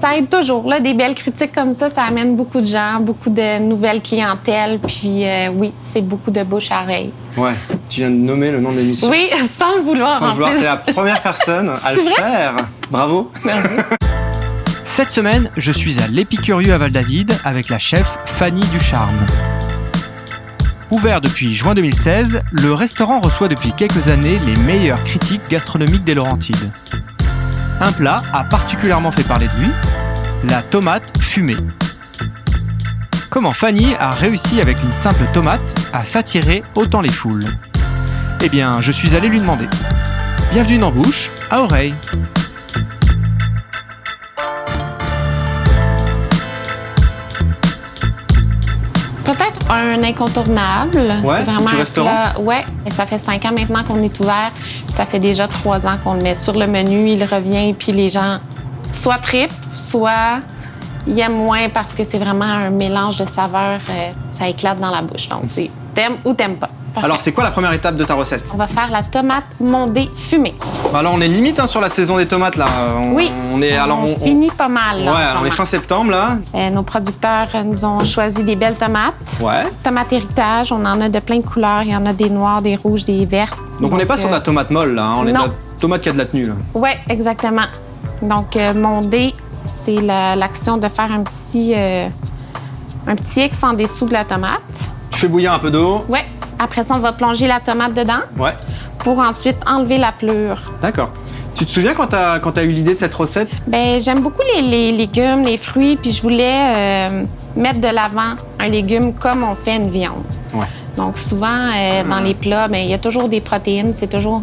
ça aide toujours. Là, des belles critiques comme ça amène beaucoup de gens, beaucoup de nouvelles clientèles. Puis oui, c'est beaucoup de bouche à oreille. Ouais, tu viens de nommer le nom de l'émission. Oui, sans le vouloir. Sans le vouloir, t'es la première personne à le faire. Bravo. Merci. Cette semaine, je suis à l'Épicurieux à Val-David avec la chef Fanny Ducharme. Ouvert depuis juin 2016, le restaurant reçoit depuis quelques années les meilleures critiques gastronomiques des Laurentides. Un plat a particulièrement fait parler de lui, la tomate fumée. Comment Fanny a réussi avec une simple tomate à s'attirer autant les foules? Eh bien, je suis allé lui demander. Bienvenue dans Bouche à Oreille. Peut-être un incontournable. Ouais, c'est vraiment du un restaurant? plat. Ouais, et ça fait 5 ans maintenant qu'on est ouvert. Ça fait déjà 3 ans qu'on le met sur le menu. Il revient, puis les gens soit trippent, soit ils aiment moins parce que c'est vraiment un mélange de saveurs. Ça éclate dans la bouche. Donc, c'est t'aimes ou t'aimes pas. Parfait. Alors, c'est quoi la première étape de ta recette? On va faire la tomate mondée fumée. Alors, on est limite sur la saison des tomates, là. Oui, on finit pas mal. Là, ouais, en ce on est moment. fin septembre, là. Nos producteurs nous ont choisi des belles tomates. Ouais. Tomates héritage, on en a de plein de couleurs. Il y en a des noires, des rouges, des vertes. Donc, on n'est pas sur de la tomate molle, là. On est de non. la tomate qui a de la tenue, là. Oui, exactement. Donc, mondé, c'est l'action de faire un petit X en dessous de la tomate. Tu fais bouillir un peu d'eau. Oui. Après ça, on va plonger la tomate dedans Ouais. pour ensuite enlever la pelure. D'accord. Tu te souviens quand t'as eu l'idée de cette recette? Bien, j'aime beaucoup les légumes, les fruits, puis je voulais mettre de l'avant un légume comme on fait une viande. Ouais. Donc, souvent, dans les plats, bien, il y a toujours des protéines. C'est toujours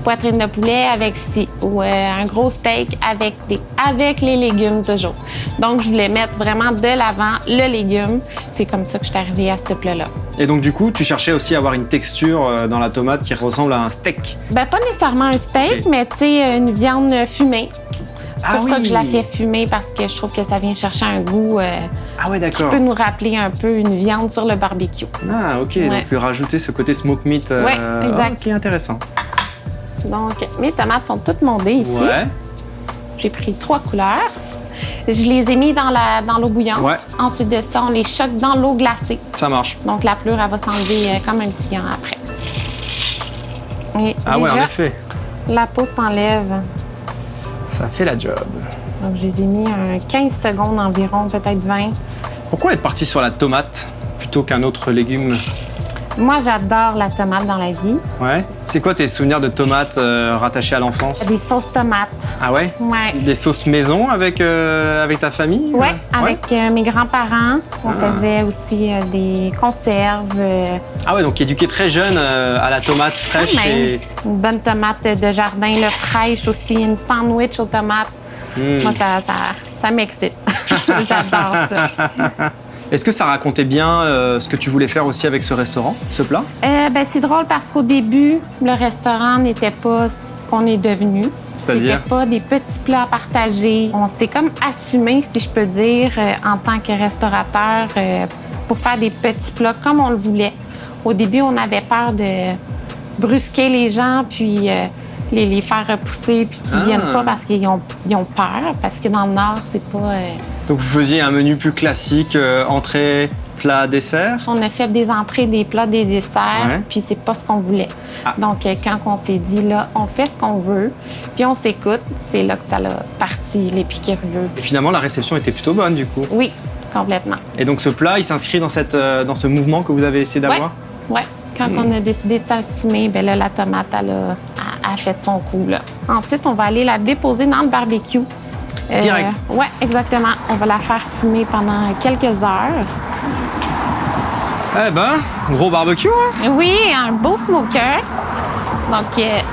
poitrine de poulet avec ou un gros steak avec les légumes toujours. Donc, je voulais mettre vraiment de l'avant le légume. C'est comme ça que je suis arrivée à ce plat-là. Et donc, du coup, tu cherchais aussi à avoir une texture dans la tomate qui ressemble à un steak. Bien, pas nécessairement un steak, mais tu sais, une viande fumée. C'est pour ça que je la fais fumer parce que je trouve que ça vient chercher un goût Ah ouais, qui d'accord. peut nous rappeler un peu une viande sur le barbecue. Ah, ok. Ouais. Donc, lui rajouter ce côté smoke meat. Ouais, exact. Ok, intéressant. Donc, mes tomates sont toutes mondées ici. Ouais. J'ai pris 3 couleurs. Je les ai mis dans l'eau bouillante. Ouais. Ensuite de ça, on les choque dans l'eau glacée. Ça marche. Donc, la pelure, elle va s'enlever comme un petit gant après. Et Ah déjà, ouais, en effet. la peau s'enlève. Ça fait la job. Donc, je les ai mis 15 secondes environ, peut-être 20. Pourquoi être parti sur la tomate plutôt qu'un autre légume? Moi, j'adore la tomate dans la vie. Ouais. C'est quoi tes souvenirs de tomates rattachés à l'enfance? Des sauces tomates. Ah ouais? Ouais. Des sauces maison avec ta famille? Ouais, avec mes grands-parents. On faisait aussi des conserves. Ah ouais, donc éduqué très jeune à la tomate fraîche. Même Et... une bonne tomate de jardin, le fraîche aussi, une sandwich aux tomates. Moi, ça m'excite. J'adore ça. Est-ce que ça racontait bien ce que tu voulais faire aussi avec ce restaurant, ce plat? Ben, c'est drôle parce qu'au début, le restaurant n'était pas ce qu'on est devenu. C'est-à-dire? C'était pas des petits plats à partager. On s'est comme assumé, si je peux dire, en tant que restaurateur, pour faire des petits plats comme on le voulait. Au début, on avait peur de brusquer les gens, puis les faire repousser, puis qu'ils viennent pas parce qu'ils ont peur. Parce que dans le Nord, c'est pas... Donc vous faisiez un menu plus classique, entrée, plat, dessert? On a fait des entrées, des plats, des desserts, Ouais. puis c'est pas ce qu'on voulait. Ah. Donc, quand on s'est dit, là, on fait ce qu'on veut, puis on s'écoute, c'est là que ça a parti, l'épicurieux. Et finalement, la réception était plutôt bonne, du coup. Oui, complètement. Et donc ce plat, il s'inscrit dans ce mouvement que vous avez essayé d'avoir? Ouais. Quand on a décidé de s'assumer, ben là, la tomate, elle a fait son coup, là. Ensuite, on va aller la déposer dans le barbecue. Direct? Oui, exactement. On va la faire fumer pendant quelques heures. Eh ben, gros barbecue, hein? Oui, un beau smoker. Donc, yep.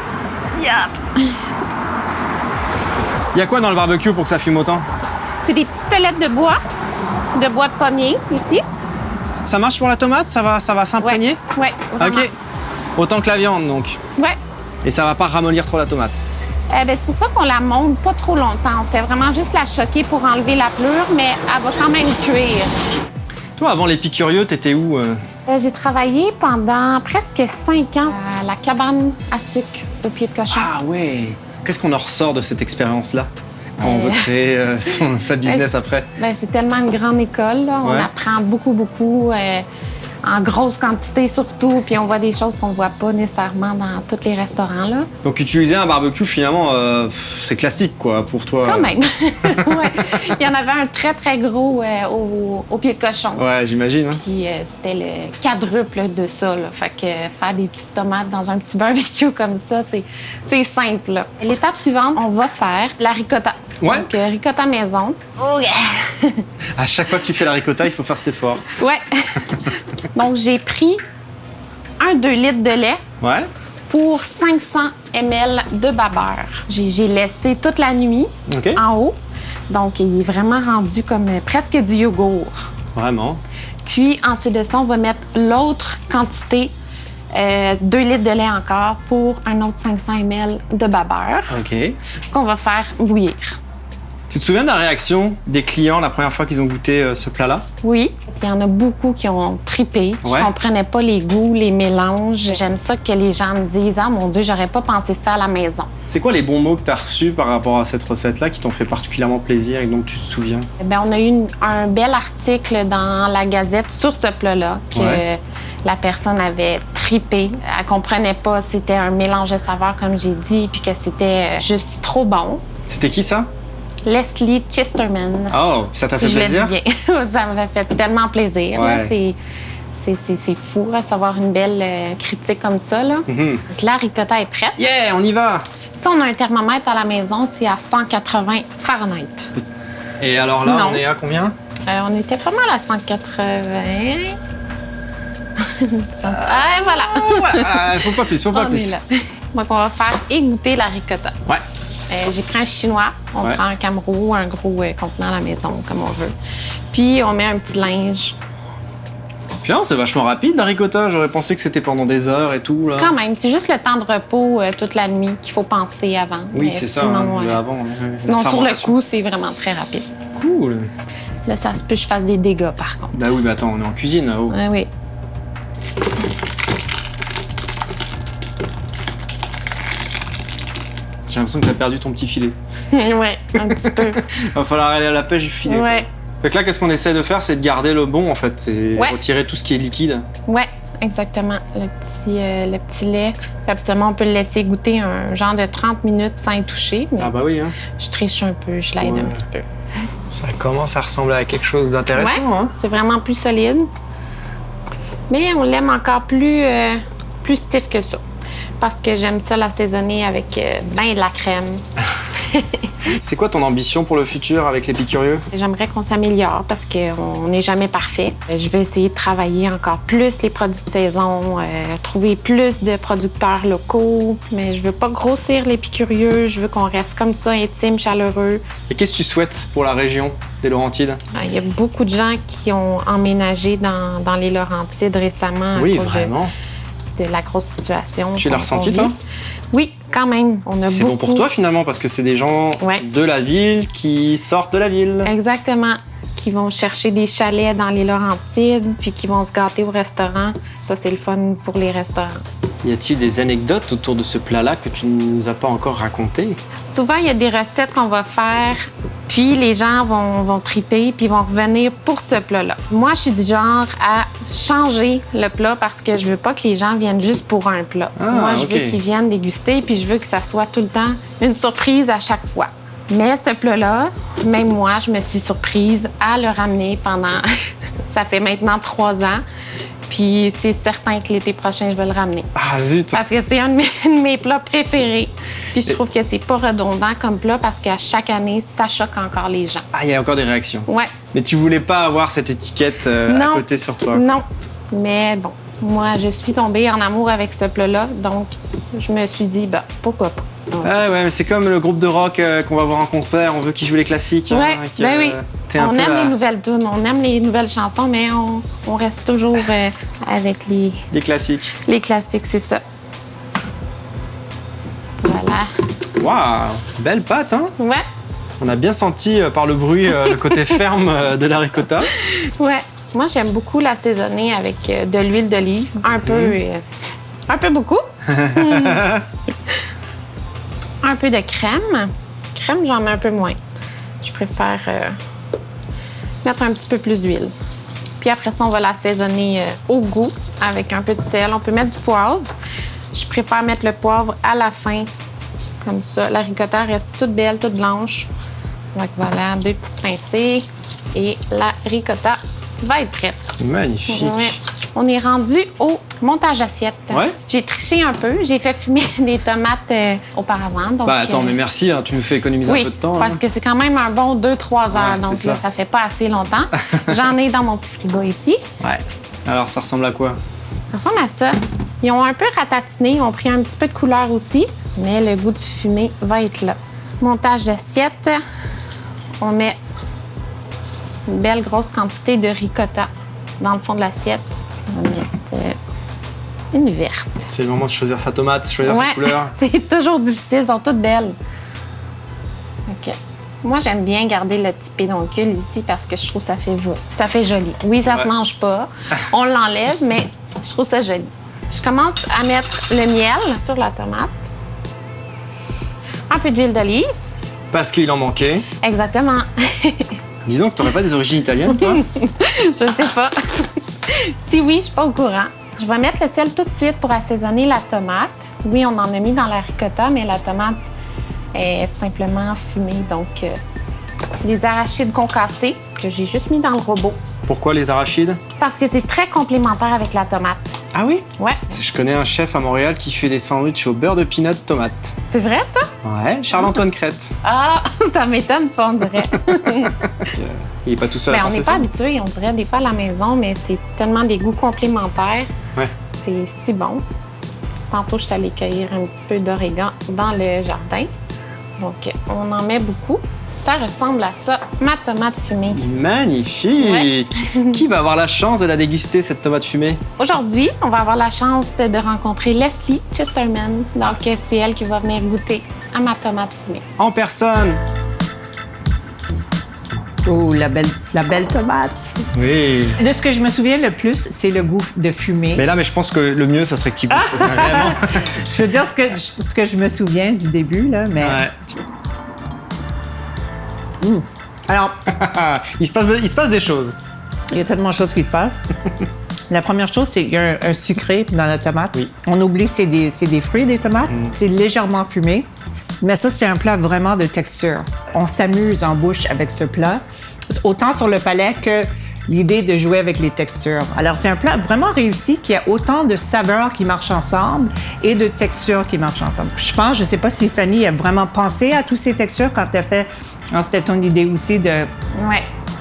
Il y a quoi dans le barbecue pour que ça fume autant? C'est des petites pellets de bois de pommier, ici. Ça marche pour la tomate? Ça va s'imprégner? Oui, vraiment. Ok. Autant que la viande, donc. Ouais. Et ça va pas ramollir trop la tomate? Ben, c'est pour ça qu'on la monte pas trop longtemps. On fait vraiment juste la choquer pour enlever la pelure, mais elle va quand même cuire. Toi, avant l'Épicurieux, t'étais où? J'ai travaillé pendant presque 5 ans à la cabane à sucre au pied de cochon. Ah ouais! Qu'est-ce qu'on en ressort de cette expérience-là? quand on veut créer sa business après? Ben, c'est tellement une grande école, là. On Ouais. apprend beaucoup, en grosse quantité surtout, puis on voit des choses qu'on ne voit pas nécessairement dans tous les restaurants, là. Donc utiliser un barbecue, finalement, c'est classique, quoi, pour toi. Quand même. Ouais. Il y en avait un très, très gros au pied de cochon. Ouais, j'imagine. Hein. Puis c'était le quadruple de ça, là. Fait que faire des petites tomates dans un petit barbecue comme ça, c'est simple, là. L'étape suivante, on va faire la ricotta. Ouais. Donc, ricotta maison. Oh yeah! À chaque fois que tu fais la ricotta, il faut faire cet effort. Ouais. Donc, j'ai pris 2 litres de lait Ouais. pour 500 ml de babeur. J'ai laissé toute la nuit OK. en haut. Donc, il est vraiment rendu comme presque du yogourt. Vraiment. Puis, ensuite de ça, on va mettre l'autre quantité, 2 litres de lait encore, pour un autre 500 ml de babeur OK. qu'on va faire bouillir. Tu te souviens de la réaction des clients la première fois qu'ils ont goûté ce plat-là? Oui, il y en a beaucoup qui ont tripé, qui Ouais. ne comprenaient pas les goûts, les mélanges. J'aime ça que les gens me disent « Ah, mon Dieu, j'aurais pas pensé ça à la maison. C'est quoi les bons mots que tu as reçus par rapport à cette recette-là qui t'ont fait particulièrement plaisir et dont tu te souviens? » Bien, on a eu un bel article dans la Gazette sur ce plat-là que Ouais. la personne avait tripé. Elle comprenait pas, c'était un mélange de saveurs, comme j'ai dit, puis que c'était juste trop bon. C'était qui ça? Leslie Chesterman. Oh, ça t'a fait si je plaisir? le dis bien. Ça m'a fait tellement plaisir. là. Ouais. C'est fou recevoir une belle critique comme ça. Là. Mhm. Donc, la ricotta est prête. Yeah, on y va! Si on a un thermomètre à la maison, c'est à 180 Fahrenheit. Et alors là, Sinon- on est à combien? On était pas mal à 180. Voilà. Voilà, faut pas plus, faut pas On plus. est là. Donc, on va faire égoutter la ricotta. Ouais. J'ai pris un chinois. On Ouais. prend un Camrou, un gros contenant à la maison, comme on veut. Puis, on met un petit linge. Putain, c'est vachement rapide la ricotta. J'aurais pensé que c'était pendant des heures et tout. Là. Quand même, c'est juste le temps de repos toute la nuit qu'il faut penser avant. Oui, Mais c'est ça. sinon, Hein, avant. sinon la sur le fermentation. coup, c'est vraiment très rapide. Cool. Là, ça se peut que je fasse des dégâts, par contre. Bah oui, mais attends, on est en cuisine là-haut. Ah oui. J'ai l'impression que t'as perdu ton petit filet. Ouais, un petit peu. Va falloir aller à la pêche du filet. quoi. Ouais, Fait que là, qu'est-ce qu'on essaie de faire? C'est de garder le bon en fait. C'est Ouais. retirer tout ce qui est liquide. ouais, exactement. Le petit lait. Puis, habituellement, on peut le laisser goûter un genre de 30 minutes sans y toucher. Mais Ah bah oui, hein. je triche un peu, je l'aide Ouais. un petit peu. Ça commence à ressembler à quelque chose d'intéressant, hein. C'est vraiment plus solide. Mais on l'aime encore plus stiff que ça. Parce que j'aime ça l'assaisonner avec ben de la crème. C'est quoi ton ambition pour le futur avec l'Épicurieux? J'aimerais qu'on s'améliore parce qu'on n'est jamais parfait. Je vais essayer de travailler encore plus les produits de saison, trouver plus de producteurs locaux. Mais je veux pas grossir l'Épicurieux. Je veux qu'on reste comme ça, intime, chaleureux. Et qu'est-ce que tu souhaites pour la région des Laurentides? Il y a beaucoup de gens qui ont emménagé dans les Laurentides récemment à Oui, cause vraiment. de la grosse situation. Tu l'as qu'on ressenti, vit. toi? Oui, quand même. On a C'est beaucoup... bon pour toi finalement parce que c'est des gens Ouais. de la ville qui sortent de la ville. Exactement. Qui vont chercher des chalets dans les Laurentides, puis qui vont se gâter au restaurant. Ça, c'est le fun pour les restaurants. Y a-t-il des anecdotes autour de ce plat-là que tu ne nous as pas encore racontées? Souvent, il y a des recettes qu'on va faire, puis les gens vont triper, puis vont revenir pour ce plat-là. Moi, je suis du genre à changer le plat parce que je veux pas que les gens viennent juste pour un plat. Ah, Moi, je ok. veux qu'ils viennent déguster, puis je veux que ça soit tout le temps une surprise à chaque fois. Mais ce plat-là, même moi, je me suis surprise à le ramener pendant... ça fait maintenant 3 ans. Puis c'est certain que l'été prochain, je vais le ramener. Ah zut! Parce que c'est un de mes plats préférés. Puis je trouve que c'est pas redondant comme plat parce qu'à chaque année, ça choque encore les gens. Ah, il y a encore des réactions. Ouais, Mais tu voulais pas avoir cette étiquette à Non. côté sur toi. non. Mais bon, moi, je suis tombée en amour avec ce plat-là. Donc, je me suis dit, bah, pourquoi pas. Ah ouais, mais c'est comme le groupe de rock qu'on va voir en concert, on veut qu'ils jouent les classiques. Ouais, que, ben oui. t'es un On peu aime la- les nouvelles tunes, on aime les nouvelles chansons, mais on reste toujours avec les classiques. les classiques, c'est ça. Voilà. Waouh, belle pâte, hein? Ouais, On a bien senti par le bruit le côté ferme de la ricotta. ouais. Moi, j'aime beaucoup l'assaisonner avec de l'huile d'olive. Un peu beaucoup. Un peu de crème. Crème, j'en mets un peu moins. Je préfère mettre un petit peu plus d'huile. Puis après ça, on va l'assaisonner au goût avec un peu de sel. On peut mettre du poivre. Je préfère mettre le poivre à la fin, comme ça. La ricotta reste toute belle, toute blanche. Donc voilà, 2 petites pincées et la ricotta va être prête. Magnifique. Ouais. On est rendu au montage assiette. Ouais. J'ai triché un peu. J'ai fait fumer des tomates auparavant. Donc, Attends, mais merci, hein, tu nous fais économiser un peu de temps. parce hein. que c'est quand même un bon 2-3 heures. Ouais, donc c'est là, ça. ça fait pas assez longtemps. J'en ai dans mon petit frigo ici. Ouais. Alors, ça ressemble à quoi? Ça ressemble à ça. Ils ont un peu ratatiné. Ils ont pris un petit peu de couleur aussi. Mais le goût du fumé va être là. Montage d'assiette. On met une belle grosse quantité de ricotta dans le fond de l'assiette. On va mettre une verte. C'est le moment de choisir sa tomate, choisir sa Ouais, couleur. c'est toujours difficile. Elles sont toutes belles. OK. Moi, j'aime bien garder le petit pédoncule ici parce que je trouve que ça fait joli. Oui, ça se mange pas. On l'enlève, mais je trouve ça joli. Je commence à mettre le miel sur la tomate. Un peu d'huile d'olive. Parce qu'il en manquait. Exactement. Disons que tu n'aurais pas des origines italiennes, toi? Je ne sais pas. Si oui, je suis pas au courant. Je vais mettre le sel tout de suite pour assaisonner la tomate. Oui, on en a mis dans la ricotta, mais la tomate est simplement fumée. Donc, des arachides concassés que j'ai juste mis dans le robot. Pourquoi les arachides? Parce que c'est très complémentaire avec la tomate. Ah oui? Ouais. Je connais un chef à Montréal qui fait des sandwichs au beurre de pinot tomate. C'est vrai, ça? Ouais, Charles-Antoine Crête. Ah, ça m'étonne pas, on dirait. Il est pas tout seul à Ben, on penser n'est pas ça. habitué, on dirait, des fois à la maison, mais c'est tellement des goûts complémentaires. Ouais. C'est si bon. Tantôt, je suis allée cueillir un petit peu d'origan dans le jardin. Donc, on en met beaucoup. Ça ressemble à ça, ma tomate fumée. Magnifique! Ouais. Qui va avoir la chance de la déguster, cette tomate fumée? Aujourd'hui, on va avoir la chance de rencontrer Leslie Chesterman. Donc, c'est elle qui va venir goûter à ma tomate fumée. En personne! Oh, la belle tomate. Oui. De ce que je me souviens le plus, c'est le goût de fumée. Mais je pense que le mieux, ça serait que tu goûtes. C'est vraiment... Je veux dire ce que je me souviens du début, là, mais... Ouais. Alors, il se passe des choses. il y a tellement de choses qui se passent. La première chose, c'est qu'il y a un sucré dans la tomate. Oui. On oublie, c'est des fruits, des tomates. C'est légèrement fumé. Mais ça, c'est un plat vraiment de texture. On s'amuse en bouche avec ce plat, autant sur le palais que l'idée de jouer avec les textures. Alors, c'est un plat vraiment réussi qui a autant de saveurs qui marchent ensemble et de textures qui marchent ensemble. Je sais pas si Fanny a vraiment pensé à toutes ces textures quand elle fait... Alors, c'était ton idée aussi de... Oui,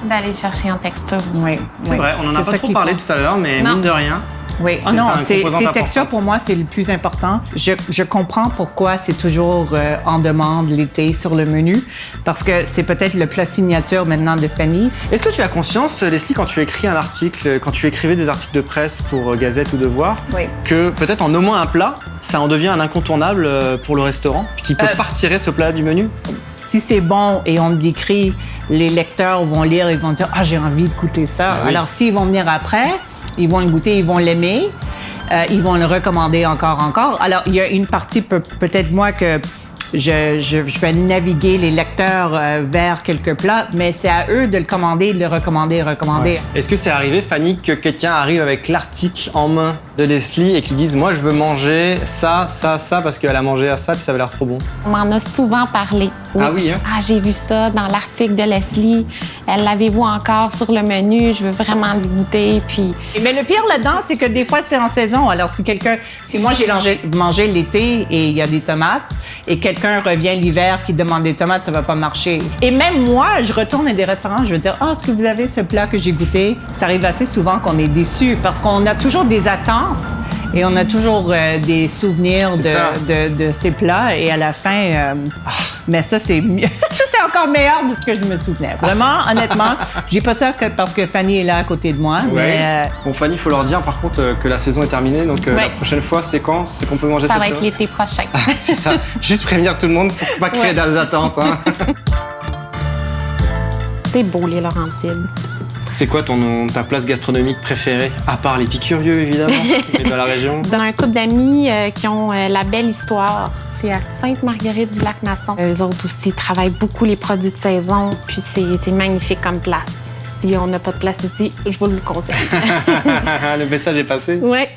d'aller chercher en texture aussi. Oui, C'est vrai, on en a pas trop parlé tout à l'heure, mais Non. mine de rien. Oui, C'est un ces composant textures, important. pour moi, c'est le plus important. Je comprends pourquoi c'est toujours en demande l'été sur le menu, parce que c'est peut-être le plat signature maintenant de Fanny. Est-ce que tu as conscience, Leslie, quand tu écris un article, quand tu écrivais des articles de presse pour Gazette ou Devoir, Oui. que peut-être en nommant un plat, ça en devient un incontournable pour le restaurant, qui peut pas retirer ce plat du menu? Si c'est bon et on le décrit, les lecteurs vont lire et vont dire « Ah, j'ai envie de goûter ça. oui. Alors, s'ils vont venir après, ils vont le goûter, ils vont l'aimer, ils vont le recommander encore. Alors, il y a une partie, peut-être moi, que je vais naviguer les lecteurs vers quelques plats, mais c'est à eux de le commander, de le recommander. Ouais. Est-ce que c'est arrivé, Fanny, que quelqu'un arrive avec l'article en main de Leslie et qu'il dise « Moi, je veux manger ça, parce qu'elle a mangé à ça, puis ça avait l'air trop bon ». On m'en a souvent parlé. Ah oui, hein? Ah, j'ai vu ça dans l'article de Leslie. L'avez-vous encore sur le menu? Je veux vraiment le goûter. Puis, Mais le pire là-dedans, c'est que des fois, c'est en saison. Alors, si moi, j'ai mangé l'été et il y a des tomates, et quelqu'un revient l'hiver qui demande des tomates, ça va pas marcher. Et même moi, je retourne à des restaurants, je veux dire, est-ce que vous avez ce plat que j'ai goûté? Ça arrive assez souvent qu'on est déçu parce qu'on a toujours des attentes et on a toujours des souvenirs de ces plats. Et à la fin, mais ça, c'est mieux. Ça, c'est encore meilleur de ce que je me souvenais. Vraiment, honnêtement, je dis pas ça parce que Fanny est là à côté de moi. Mais, Bon, Fanny, il faut leur dire par contre que la saison est terminée, donc la Ouais. prochaine fois, c'est quand? C'est qu'on peut manger ça cette va être l'été prochain. C'est ça. Juste prévenir tout le monde pour pas créer des attentes. Hein. C'est beau, les Laurentides. C'est quoi ta place gastronomique préférée? À part les Picurieux, évidemment, mais dans la région. Dans un couple d'amis qui ont la belle histoire, c'est à Sainte-Marguerite-du-Lac-Masson. Eux autres aussi travaillent beaucoup les produits de saison, puis c'est magnifique comme place. Si on n'a pas de place ici, je vous le conseille. Le message est passé. Ouais.